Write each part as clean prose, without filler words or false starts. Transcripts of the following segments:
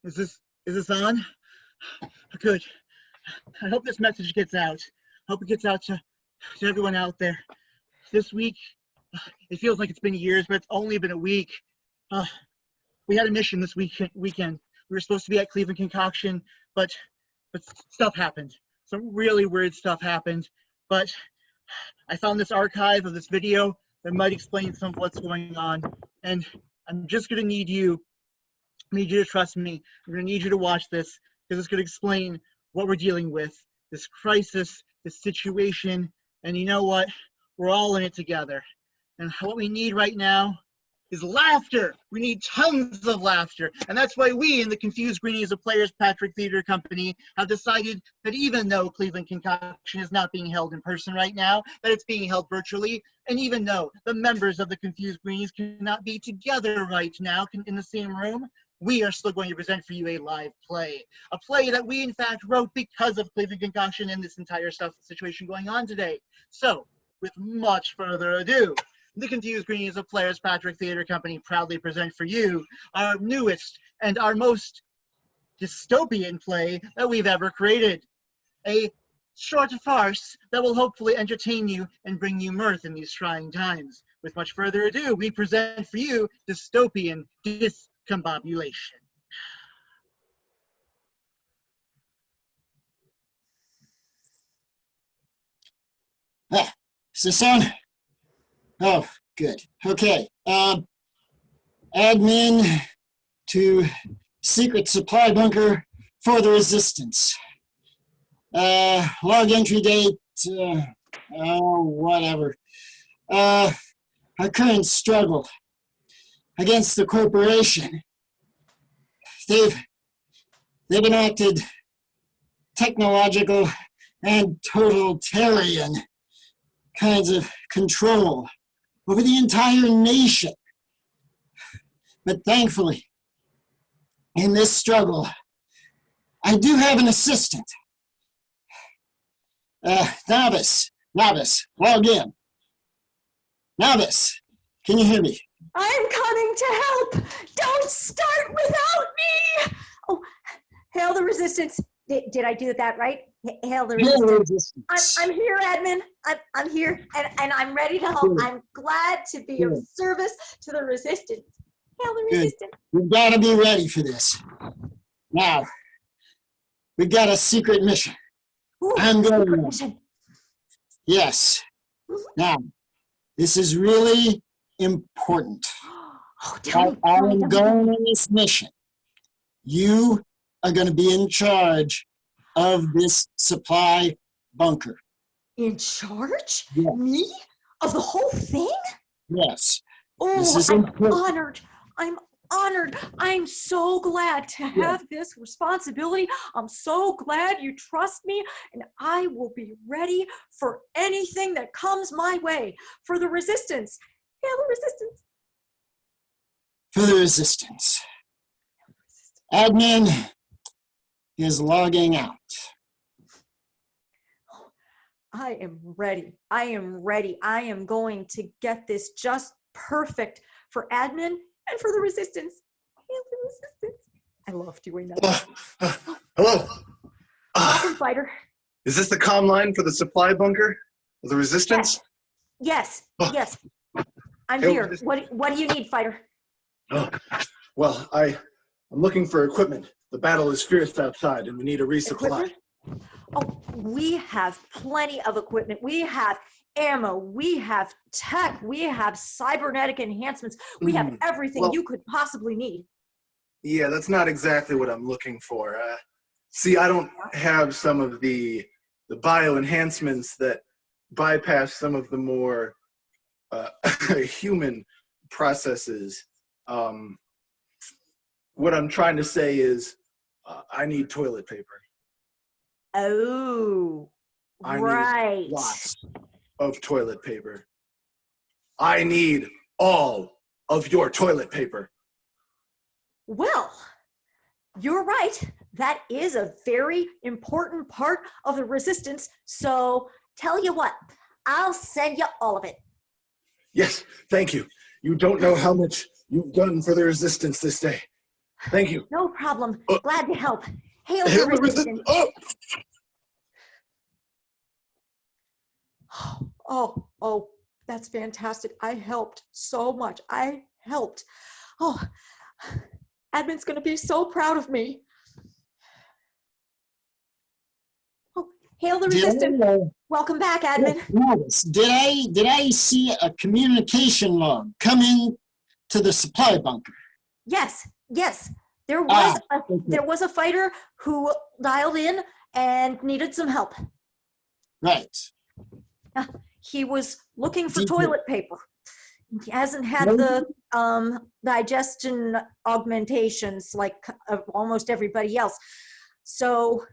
Is this on? Good. I hope this message gets out. I hope it gets out to everyone out there. This week, it feels like it's been years, but it's only been a week. We had a mission this weekend. We were supposed to be at Cleveland ConCoction, but stuff happened. Some really weird stuff happened. But I found this archive of this video that might explain some of what's going on. And I'm just gonna need you to trust me. I'm gonna need you to watch this because it's gonna explain what we're dealing with, this crisis, this situation, and you know what? We're all in it together. And what we need right now is laughter. We need tons of laughter. And that's why we in the Confused Greenies of Players Patchwork Theater Company have decided that even though Cleveland ConCoction is not being held in person right now, that it's being held virtually, and even though the members of the Confused Greenies cannot be together right now in the same room, we are still going to present for you a live play. A play that we in fact wrote because of Cleveland ConCoction and this entire situation going on today. So, with much further ado, the Confused Greenies of Players Patchwork Theater Company proudly present for you our newest and our most dystopian play that we've ever created. A short farce that will hopefully entertain you and bring you mirth in these trying times. With much further ado, we present for you Dystopian Discombobulation. Is this on? Oh, good. Okay. Admin to secret supply bunker for the resistance. Log entry date, whatever. Our current struggle against the corporation. They've enacted technological and totalitarian kinds of control over the entire nation. But thankfully, in this struggle, I do have an assistant. Novice, log in. Novice, can you hear me? I'm coming to help. Don't start without me. Oh, hail the resistance. Did I do that right? Hail the resistance. I'm here, admin. I'm here, and I'm ready to help. Good. I'm glad to be of service to the resistance. Hail the resistance. We've got to be ready for this. Now, we've got a secret mission. Ooh, I'm going secret mission. Yes. Now, this is really important. Oh, I'm going on this mission. You are going to be in charge of this supply bunker. In charge? Yes. Me? Of the whole thing? Yes. Oh, I'm honored. I'm honored. I'm so glad to have this responsibility. I'm so glad you trust me, and I will be ready for anything that comes my way. For the resistance. Hail the resistance. For the resistance. Admin is logging out. I am ready. I am ready. I am going to get this just perfect for admin and for the resistance. Hail the resistance. I love doing that. Hello. Welcome, fighter. Is this the comm line for the supply bunker of the resistance? Yes. Oh. Yes. I'm Hey, here. What do you need, fighter? Oh, well, I'm looking for equipment. The battle is fierce outside, and we need a resupply. Oh, we have plenty of equipment. We have ammo. We have tech. We have cybernetic enhancements. We have everything you could possibly need. Yeah, that's not exactly what I'm looking for. See, I don't have some of the bio enhancements that bypass some of the more human processes. What I'm trying to say is I need toilet paper. Oh, I right. need lots of toilet paper. I need all of your toilet paper. Well, you're right. That is a very important part of the resistance. So tell you what, I'll send you all of it. Yes, thank you. You don't know how much you've done for the resistance this day. Thank you. No problem. Oh. Glad to help. Hail the Hail the resistance. Oh, that's fantastic. I helped so much. I helped. Oh, admin's going to be so proud of me. Oh, hail the resistance. Welcome back, admin. Did I see a communication log come in to the supply bunker? Yes. There was a fighter who dialed in and needed some help. Right. He was looking for Did you- toilet paper. He hasn't had the digestion augmentations like almost everybody else. So,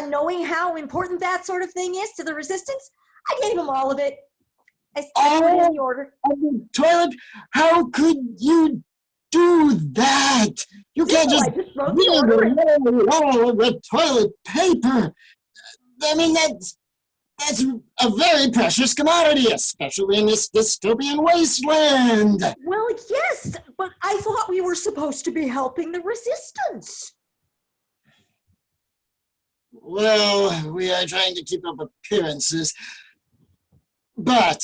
knowing how important that sort of thing is to the resistance, I gave him all of it. I put it in the order. Toilet? How could you do that? You can't I just just wrote the order. all of the toilet paper. I mean, that's a very precious commodity, especially in this dystopian wasteland. Well, yes, but I thought we were supposed to be helping the resistance. Well, we are trying to keep up appearances. But,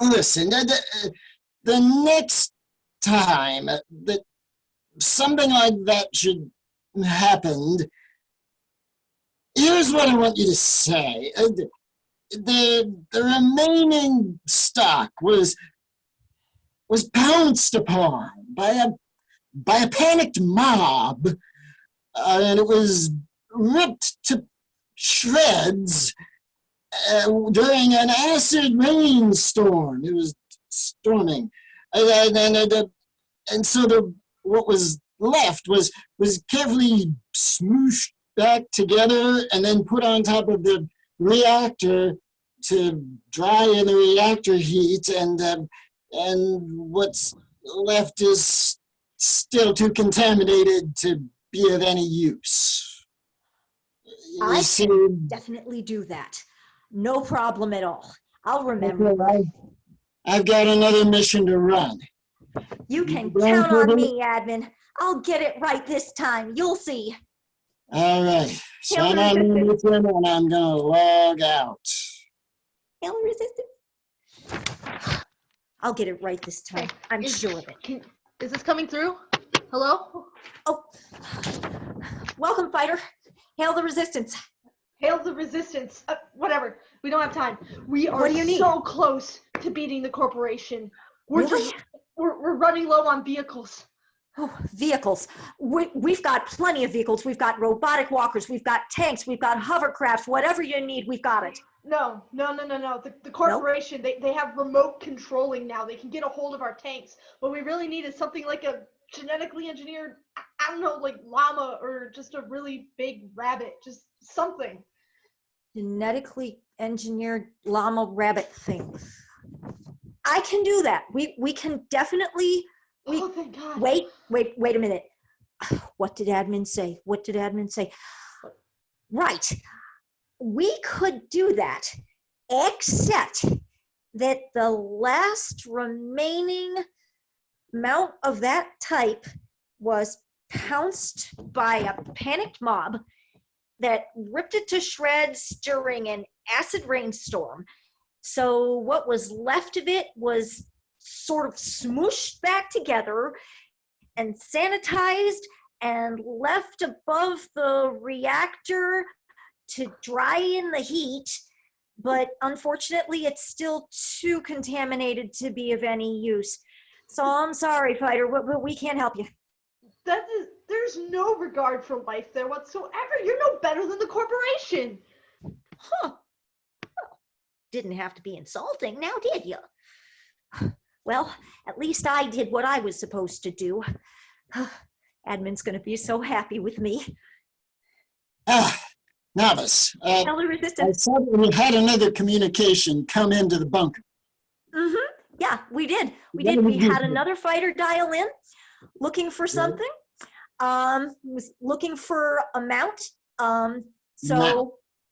listen, the next time that something like that should happen, here's what I want you to say. The remaining stock was pounced upon by a panicked mob, and it was ripped to shreds during an acid rainstorm. It was storming, and so what was left was carefully smooshed back together and then put on top of the reactor to dry in the reactor heat, and what's left is still too contaminated to be of any use. I can definitely do that. No problem at all. I'll remember. I've got another mission to run. You can count on me, admin. I'll get it right this time. You'll see. All right. Sign on and I'm gonna log out. Hail resistance. I'll get it right this time. I'm sure of it. Is this coming through? Hello? Oh, welcome, fighter. Hail the resistance. Hail the resistance. Whatever. We don't have time. We are What do you need? so close to beating the corporation. Really? We're running low on vehicles. Oh, vehicles. We've got plenty of vehicles. We've got robotic walkers. We've got tanks. We've got hovercrafts. Whatever you need, we've got it. No. The corporation, they have remote controlling now. They can get a hold of our tanks. What we really need is something like a genetically engineered, I don't know, like llama or just a really big rabbit. Just something. Genetically engineered llama rabbit thing. I can do that. We can definitely. Oh, thank God. Wait a minute. What did admin say? Right. We could do that, except that the last remaining mount of that type was pounced by a panicked mob that ripped it to shreds during an acid rainstorm. So what was left of it was sort of smooshed back together and sanitized and left above the reactor to dry in the heat, but unfortunately it's still too contaminated to be of any use. So I'm sorry, fighter, but we can't help you. There's no regard for life there whatsoever. You're no better than the corporation. Huh. Well, didn't have to be insulting, now did you? Well, at least I did what I was supposed to do. Admin's going to be so happy with me. Novice, Tell the I resistance. saw that we had another communication come into the bunker. Mm-hmm. Yeah, we did. We What did. did We we do? had another fighter dial in, looking for something. Was looking for a mount. So Mount.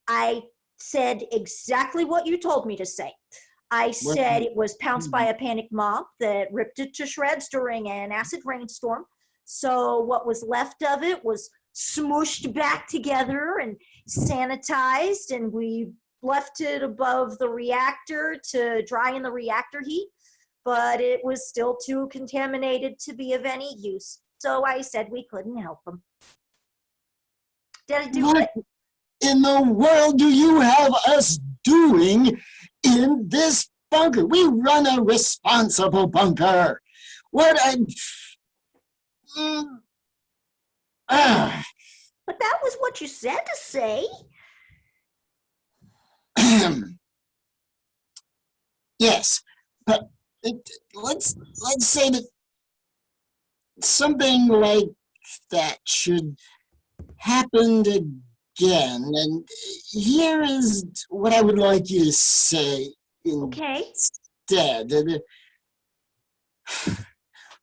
I said exactly what you told me to say. I said it was pounced by a panic mob that ripped it to shreds during an acid rainstorm. So what was left of it was smooshed back together and sanitized, and we left it above the reactor to dry in the reactor heat, but it was still too contaminated to be of any use. So I said we couldn't help them. Did I do it? What in the world do you have us doing in this bunker? We run a responsible bunker. What I... But that was what you said to say. Yes, but let's say that something like that should happen again. And here is what I would like you to say Okay. instead.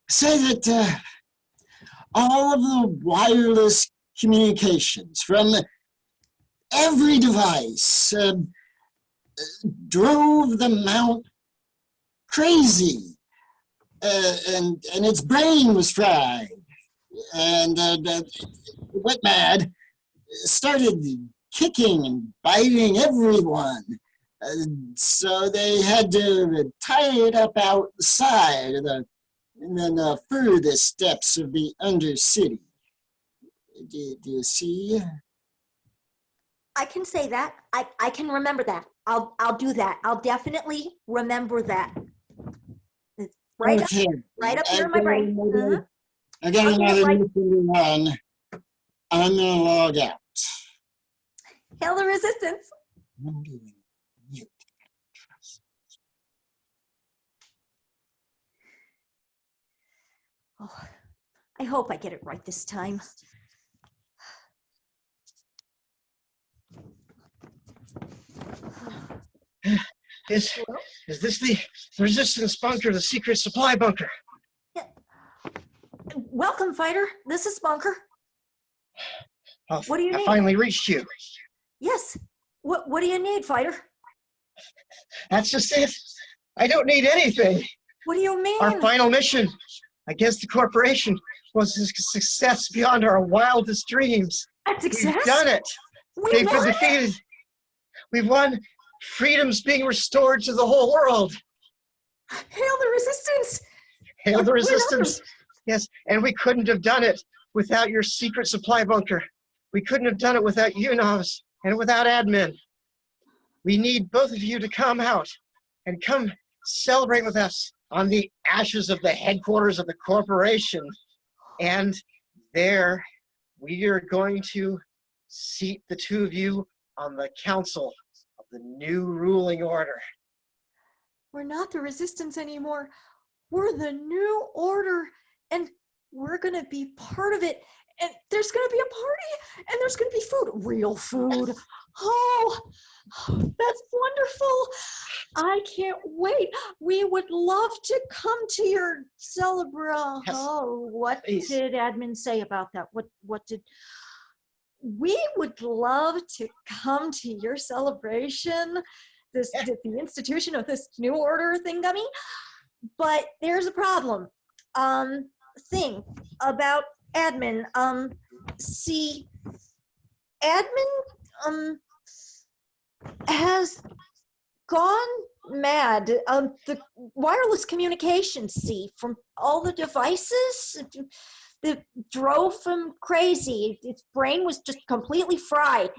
Say that all of the wireless communications from every device drove the Mount crazy, and its brain was fried, and went mad, started kicking and biting everyone. So they had to tie it up outside of the furthest steps of the Undercity. Do you see? I can say that. I can remember that. I'll do that. I'll definitely remember that. It's right Okay. right up here in my brain. I got Okay, another right. mission to run. I'm gonna log out. Hail the resistance. I'm doing mute. Oh, I hope I get it right this time. Is this the resistance bunker, the secret supply bunker? Welcome, fighter. This is Bunker. Oh, What do you I need? finally reached you. Yes. What do you need, fighter? That's just it. I don't need anything. What do you mean? Our final mission against the corporation was a success beyond our wildest dreams. A success? We've done it. We They've won? been defeated. We've won. Freedom's being restored to the whole world. Hail the resistance. Hail the We're resistance. Yes, and we couldn't have done it without your secret supply bunker. We couldn't have done it without UNOS and without admin. We need both of you to come out and come celebrate with us on the ashes of the headquarters of the corporation. And there, we are going to seat the two of you on the council of the new ruling order. We're not the resistance anymore. We're the new order, and we're gonna be part of it. And there's gonna be a party, and there's gonna be food, real food. Oh, that's wonderful. I can't wait. We would love to come to your celebration. Yes. Oh, what Please. did admin say about that? What did we would love to come to your celebration, the institution of this new order thingummy. But there's a problem. Thing about admin. See, admin has gone mad. The wireless communication, see, from all the devices that drove him crazy. Its brain was just completely fried.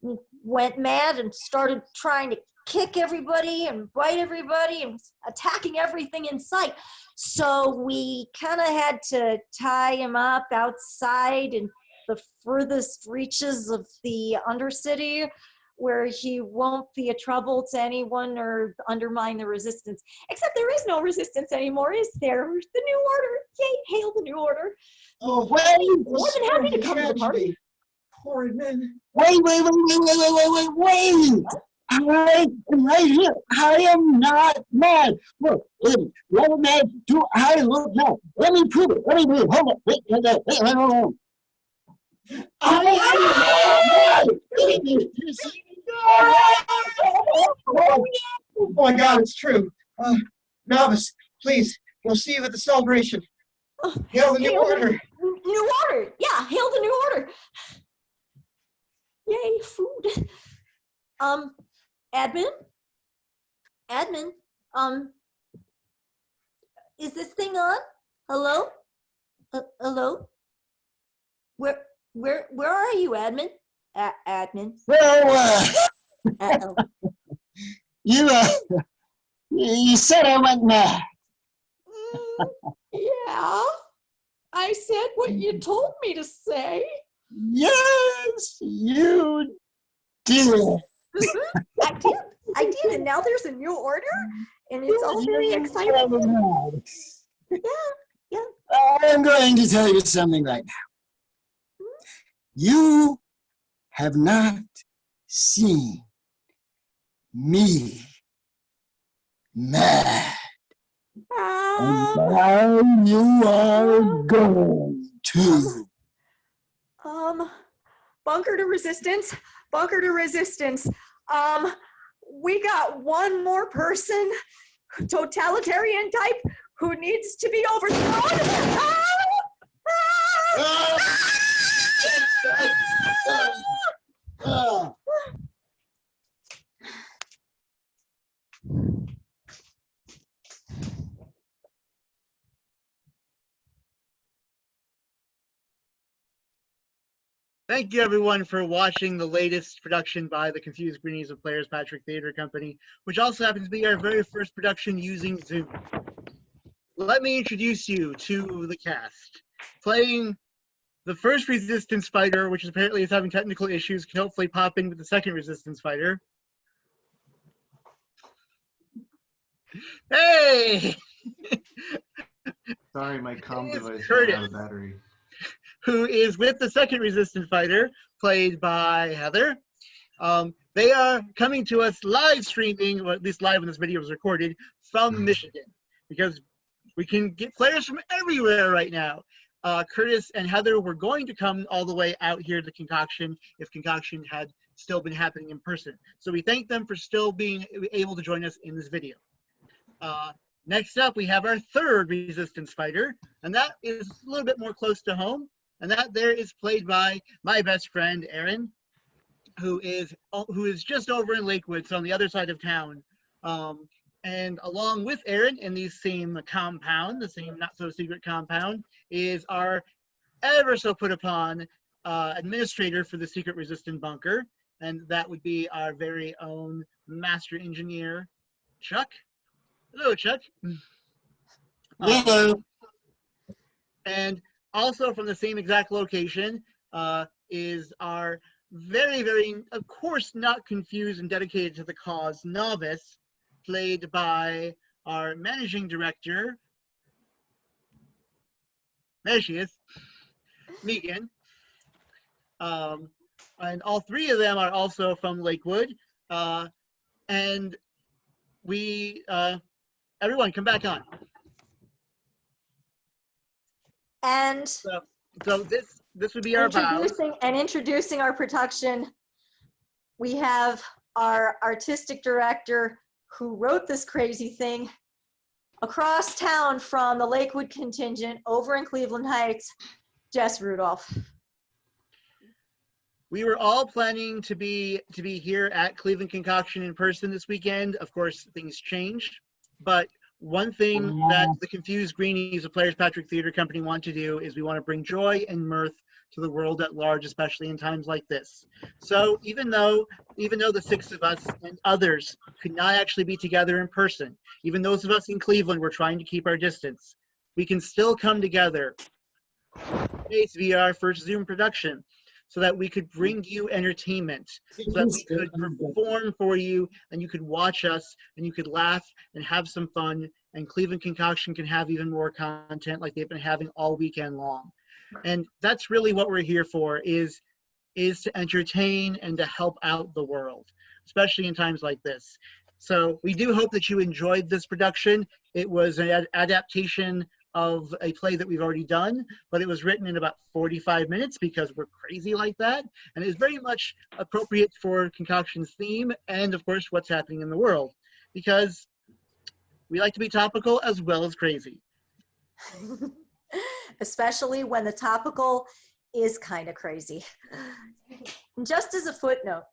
He went mad and started trying to kick everybody and bite everybody and attacking everything in sight. So we kind of had to tie him up outside in the furthest reaches of the Undercity, where he won't be a trouble to anyone or undermine the resistance. Except there is no resistance anymore, is there? The new order. Yay, hail the new order. Oh, wait! More than happy to come to the party. Poor men. Wait! I am right here. I am not mad. Look, what mad do I look mad? Let me prove it. Hold on. Wait, hold on. I am not mad. Oh my God, it's true. Novice, please, we'll see you at the celebration. Hail the new order. New order. Yeah, hail the new order. Yay, food. Admin? Admin? Is this thing on? Hello? Hello? Where are you, admin? Admin. Well, Uh-oh. you said I went mad. Yeah. I said what you told me to say. Yes, you did. I did, and now there's a new order, and it's all very exciting. Yeah. I'm going to tell you something right now. You have not seen me mad. And now you are going to. Bunker to resistance. We got one more person, totalitarian type, who needs to be overthrown. Thank you, everyone, for watching the latest production by the Confused Greenies of Players Patchwork Theater Company, which also happens to be our very first production using Zoom. Let me introduce you to the cast. Playing the first Resistance fighter, which apparently is having technical issues, can hopefully pop in with the second Resistance fighter. Hey! Sorry, my comm device Curtis, ran out of battery. who is with the second Resistance fighter, played by Heather. They are coming to us live streaming, or at least live when this video was recorded, from Michigan, because we can get players from everywhere right now. Curtis and Heather were going to come all the way out here to ConCoction if ConCoction had still been happening in person. So we thank them for still being able to join us in this video. Next up, we have our third Resistance fighter, and that is a little bit more close to home. And that there is played by my best friend, Aaron, who is just over in Lakewood, so on the other side of town. And along with Aaron in the same compound, the same not-so-secret compound, is our ever-so put-upon administrator for the secret resistant bunker. And that would be our very own master engineer, Chuck. Hello, Chuck. Hello. And also from the same exact location is our very, very, of course, not confused and dedicated to the cause, Novice, played by our managing director. There she is, Megan. And all three of them are also from Lakewood. And we, everyone come back on. And So this would be our vows. introducing our production, we have our artistic director who wrote this crazy thing across town from the Lakewood contingent over in Cleveland Heights, Jess Rudolph. We were all planning to be here at Cleveland ConCoction in person this weekend. Of course, things changed, but one thing that the Confused Greenies of Players Patchwork Theater Company want to do is we want to bring joy and mirth to the world at large, especially in times like this. So even though the six of us and others could not actually be together in person, even those of us in Cleveland were trying to keep our distance, we can still come together via our first Zoom production so that we could bring you entertainment, so that we could perform for you and you could watch us and you could laugh and have some fun, and Cleveland ConCoction can have even more content like they've been having all weekend long. And that's really what we're here for, is to entertain and to help out the world, especially in times like this. So we do hope that you enjoyed this production. It was an adaptation of a play that we've already done, but it was written in about 45 minutes because we're crazy like that. And it is very much appropriate for ConCoction's theme and, of course, what's happening in the world. because we like to be topical as well as crazy. Especially when the topical is kind of crazy. Just as a footnote,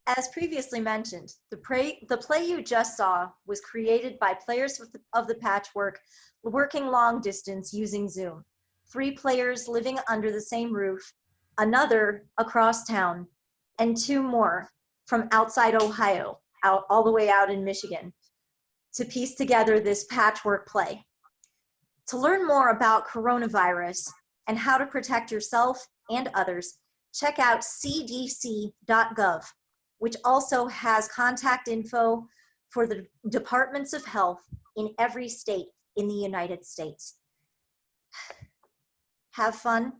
as previously mentioned, the play you just saw was created by players of the Patchwork working long distance using Zoom. 3 players living under the same roof, another across town, and 2 more from outside Ohio, all the way out in Michigan, to piece together this patchwork play. To learn more about coronavirus and how to protect yourself and others, check out cdc.gov, which also has contact info for the departments of health in every state in the United States. Have fun,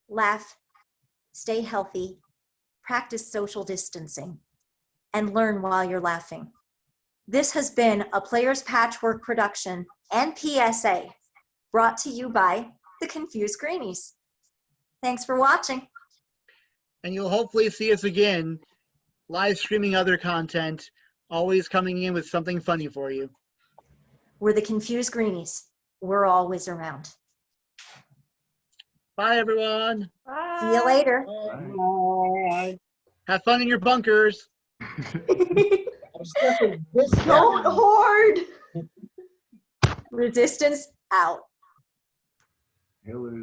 laugh, stay healthy, practice social distancing, and learn while you're laughing. This has been a Players Patchwork production and PSA brought to you by the Confused Greenies. Thanks for watching. And you'll hopefully see us again, live streaming other content, always coming in with something funny for you. We're the Confused Greenies. We're always around. Bye, everyone. Bye. See you later. Bye. Have fun in your bunkers. I'm stuck in this Don't hoard. Resistance out. Hello.